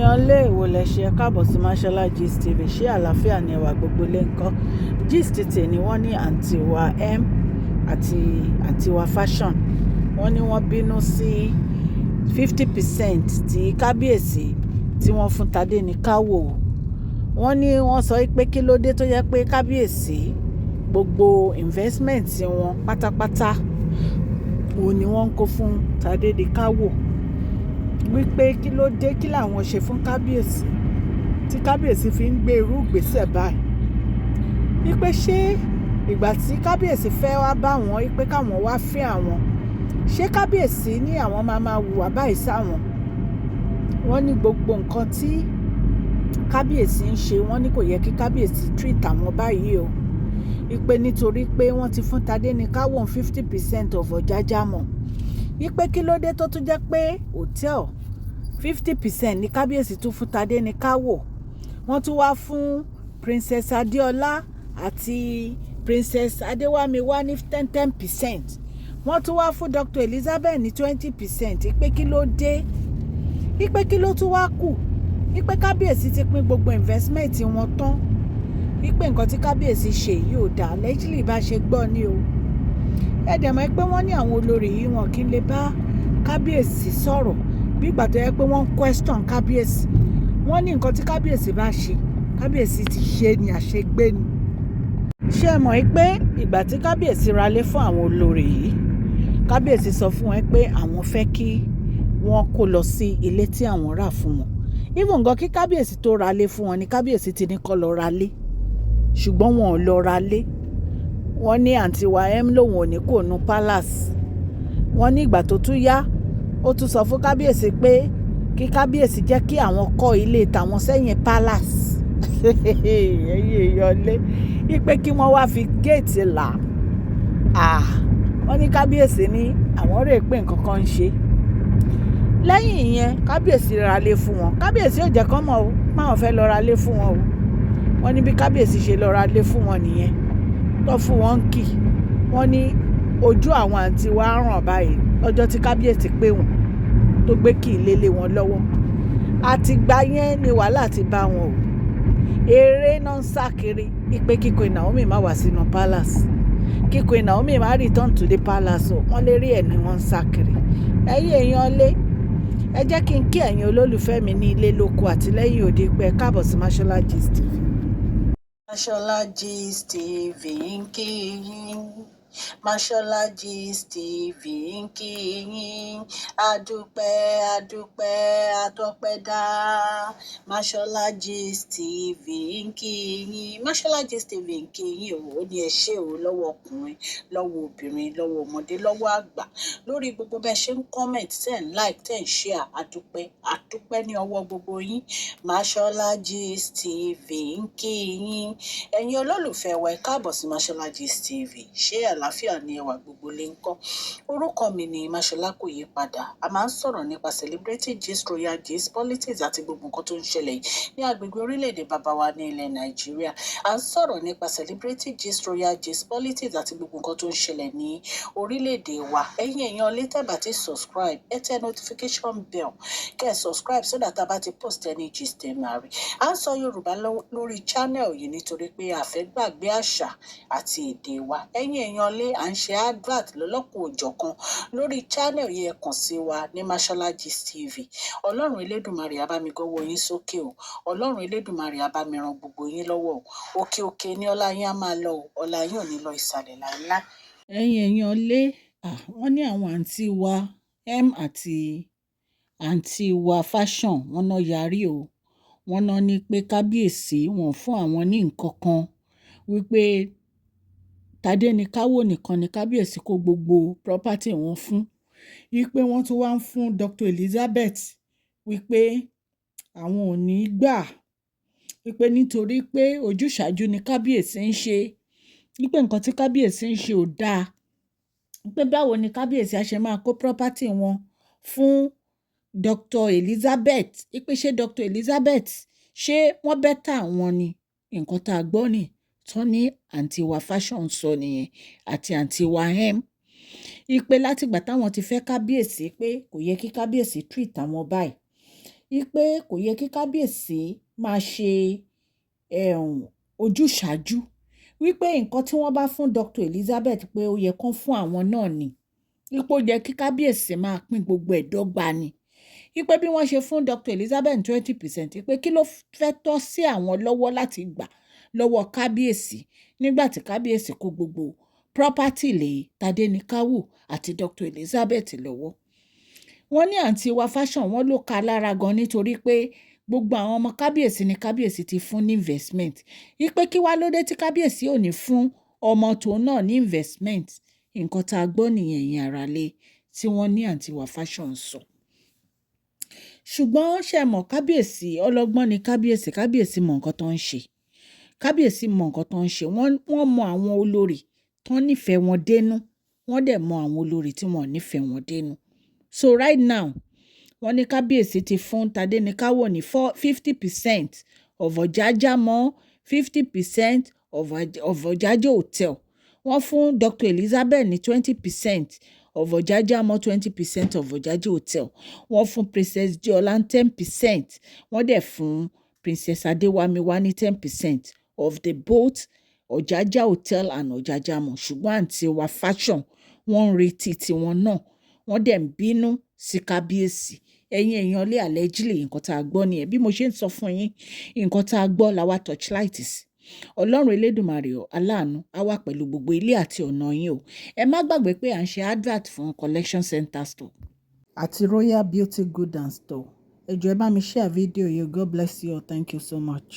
èèyàn lé èwo lẹ ṣe káàbọ̀ sí Mashola Gist TV. Ṣé àlàáfíà ni ẹwà gbogbo lè ń kọ́? Gist tèmi wọ́n ní àǹtí wa M àti àǹtí wa Fashion wọ́n ní wọ́n bínú sí 50% tí kábíyèsí tí wọ́n fún Tádéníkáwò. Wọ́n ní wọ́n sọ pé kí ló dé tó yẹ pé kábíyèsí gbogbo investment wọn pátápátá òun ni wọ́n ń kó fún Tádéníkáwò, wípé kí ló dé, kí làwọn ṣe fún kábíyèsí tí kábíyèsí fi ń gbé irú ìgbésẹ̀ báyìí. Wípé ṣé ìgbà tí kábíyèsí fẹ́ wá bá wọn wípé káwọn wá fẹ́ àwọn, ṣé kábíyèsí ní àwọn máa hùwà báyìí sáwọn? Wọ́n ní gbogbo nǹkan tí kábíyèsí ń ṣe, wọ́n ní kò yẹ kí kábíyèsí treat àwọn báyìí o. Wípé nítorí pé wọ́n ti fún Tádéníkáwò 50% of Ọ̀jájàmọ̀. Wípé kí ló dé tó tún jẹ́ pé hòtẹ́ẹ̀lì 50% ní kábíyèsí tún fún Tádéníkáwò. Wọ́n tún wá fún Princess Adéọlá àti Princess Adéwámiwá ní 10%. Wọ́n tún wá fún Dr. Elizabeth ní 20%. Pé kí ló dé? Wípé kí ló tún wá kù? Wípé kábíyèsí ti pín gbogbo investment wọn tán. Wípé nǹkan tí kábíyèsí ṣe yìí ò dáa, allegedly bá ṣe gbọ́ ni o. Ẹ dẹ̀ mọ̀ pé wọ́n ní àwọn olórí yìí wọn kì í lè bá kábíyèsí sọ̀rọ̀ bí ìgbà tó yẹ pé wọ́n ń question kábíyèsí. Wọ́n ní nǹkan tí kábíyèsí bá ṣe, kábíyèsí ti ṣe ni, àṣegbé ni. Ṣé ẹ mọ̀ pé ìgbà tí kábíyèsí ralé fún àwọn olórí yìí, kábíyèsí sọ fún wọn pé àwọn fẹ́ kí wọ́n kó lọ sí ilé tí àwọn rà fún wọn. Even gan kí kábíyèsí tó ralé fún wọn ni kábíyèsí ti ní kó lọ ralé, ṣùgbọ́n wọn ò lọ ralé. Wọ́n ní àǹtí wa M lòun ò ní kó nu palace. Wọ́n ní ìgbà tó tún yá, ó tún sọ fún kábíyèsí pé kí kábíyèsí jẹ́ kí àwọn kọ́ ilé tàwọn sẹ́yìn palace. Ẹ̀yin èèyàn lé, wípé kí wọ́n wá fi géètì là. Wọ́n ní kábíyèsí ní àwọn rè pé nǹkan kan ń ṣe. Lẹ́yìn ìyẹn, kábíyèsí ralé fún wọn. Kábíyèsí ò jẹ́ kán mọ̀ o, máwọn fẹ́ lọ ralé fún wọn o. Wọ́n ní bí kábíyèsí ṣe lọ ralé fún wọn nìyẹn, tó fún wọn kì. Wọ́n ní ojú àwọn àǹtí wa ràn báyìí lọ́jọ́ tí kábíyèsí pé wọn tó gbé kì í lélẹ̀ wọn lọ́wọ́. Àtìgbà yẹn ni wàhálà ti bá wọn o. Eré náà ń sá kiri wípé kí Queen Naomi má wá sínú palace, kí Queen Naomi má return to the palace o. Wọ́n lérí ẹ̀ ni wọ́n ń sá kiri. Ẹ̀yin èèyàn lé, ẹ jẹ́ kí n kí ẹ̀yin olólùfẹ́ mi ní ilé lóko àti lẹ́yìn òde pé káàbọ̀ sí Mashola Gist TV. Mashola Gist TV ń kí yín. Mashola Gist TV ń kí yín. Adúpẹ́ atọ́pẹ́dá. Mashola Gist TV ń kí yín. Mashola Gist TV ń kí yín o. Ó ní ẹ ṣé o, lọ́wọ́ ọkùnrin, lọ́wọ́ obìnrin, lọ́wọ́ ọmọdé, lọ́wọ́ àgbà, lórí gbogbo bẹ́ẹ̀ ṣe ń comment, tẹ̀ ń like, tẹ̀ ń share. Adúpẹ́ ní ọwọ́ gbogbo yín. Mashola Gist TV ń kí yín. Ẹ̀yin olólùfẹ́ wa, ẹ káàbọ̀ sí Mashola Gist TV. Ṣé àlàáfíà ni ẹwà gbogbo lè ń kọ́? Orúkọ mi ni Mashola, kò yí padà. A máa ń sọ̀rọ̀ nípa celebrity gist, royal gist, politics àti gbogbo nǹkan tó ń ṣẹlẹ̀ ní agbègbè orílẹ̀-èdè bàbá wa ní ilẹ̀ Nàìjíríà. À ń sọ̀rọ̀ nípa celebrity gist, royal gist, politics àti gbogbo nǹkan tó ń ṣẹlẹ̀ ní orílẹ̀-èdè wa. Ẹ̀yin èèyàn lè tẹ́ bá ti subscribe, ẹ tẹ notification bell kẹ́ ẹ subscribe so that a bá ti post any gist ẹ máa rí. À ń sọ Yorùbá lórí channel yìí nítorí pé a fẹ́ gbàgbé àṣà àti èdè wa. Ẹ̀yin èèyàn lé, à ń ṣe advert lọ́lọ́kùn òjọ̀kan lórí channel yìí. Ẹ kàn sí wa ní Mashola Gist TV. Ọlọ́run Elédùmarè á bá mi gọ́wọ́ yín sókè o. Ọlọ́run Elédùmarè á bá mi ran gbogbo yín lọ́wọ́ o. Òkè òkè ni ọlá yín á máa lọ o. Ọlá yín ò ní lọ ìsàlẹ̀ láíláí. Ẹ̀yin èèyàn lé, wọ́n ní àwọn àǹtí wa M àti àǹtí wa Fashion wọ́n náà yarí o. Wọ́n náà ní pé kábíyèsí wọn fún àwọn ní nǹkan kan, wípé Tádéníkáwò nìkan ni kábíyèsí kó gbogbo property wọn fún. Wípé wọ́n tún wá ń fún Dr. Elizabeth, wípé àwọn ò ní gbà. Wípé nítorí pé ojúṣàájú ni kábíyèsí ń ṣe. Wípé nǹkan tí kábíyèsí ń ṣe ò dáa. Wípé báwo ni kábíyèsí á ṣe máa kó property wọn fún Dr. Elizabeth. Wípé ṣé Dr. Elizabeth ṣé wọ́n bẹ́tà wọn ni? Nǹkan tá a gbọ́ ni tán ní àǹtí wa Fashion sọ nìyẹn àti àǹtí wa M. Wípé látìgbà táwọn ti fẹ́ kábíyèsí pé kò yẹ kí kábíyèsí treat àwọn báyìí. wípé kò yẹ kí kábíyèsí máa ṣe ojúṣàájú, wípé nǹkan tí wọ́n bá fún Dr. Elizabeth pé ó yẹ kán fún àwọn náà ni, wípé ó yẹ kí kábíyèsí máa pín gbogbo ẹ̀ dọ́gba ni, wípé bí wọ́n ṣe fún Dr. Elizabeth 20%, wípé kí ló fẹ́ tọ́ sí àwọn lọ́wọ́ láti gbà lọ́wọ́ kábíyèsí nígbà tí kábíyèsí kó gbogbo property lé Tádéníkáwò àti Dr. Elizabeth lọ́wọ́. Wọ́n ní àǹtí wa fashion wọ́n ló ka lára gan nítorí pé gbogbo àwọn ọmọ kábíyèsí ni kábíyèsí ti fún ní investment, wípé kí wá ló dé tí kábíyèsí ò ní fún ọmọ tòun náà ní investment. Nǹkan tá a gbọ́ nìyẹn ẹ̀yin aráalé tí wọ́n ní àǹtí wa fashion sọ. Ṣùgbọ́n ṣe mọ̀ kábíyèsí ọlọ́gbọ́n ni kábíyèsí mọ nǹkan tó ń ṣe. Kábíyèsí mọ nǹkan tó ń ṣe. Wọ́n mọ àwọn olórí tó nífẹ̀ẹ́ wọn dénú, wọ́n dẹ̀ mọ àwọn olórí tí wọ́n nífẹ̀ẹ́ wọn dénú. So right now, wọ́n ní kábíyèsí ti fún Tádéníkáwò ní 50% of Ọ̀jájá mọ́ 50% of Ọ̀jájá hotel. Wọ́n fún Dr. Elizabeth ní 20% of Ọ̀jájá mọ́ 20% of Ọ̀jájá hotel. Wọ́n fún Princess Diola 10%. Wọ́n dẹ̀ fún Princess Adéwámiwá ní 10% of the both Ọ̀jájá hotel and Ọ̀jájá mọ́. Ṣùgbọ́n àǹtí wa fashion wọ́n ń retí tiwọn náà. Wọ́n dẹ̀ ń bínú sí kábíyèsí. Ẹ̀yin èèyàn lé allegedly nǹkan tá a gbọ́ nìyẹn. Bí mo ṣe ń sọ fún yín, nǹkan tá a gbọ́ la wá torchlight sí. Ọlọ́run Elédùmarè aláàánú á wà pẹ̀lú gbogbo ilé àti ọ̀nà yín o. Ẹ má gbàgbé pé à ń ṣe advert fún collection center store àti Royal Beauty Good and Store. Ẹ jọ̀ọ́ ẹ bá mi share fídíò yìí. God bless you all. Thank you so much.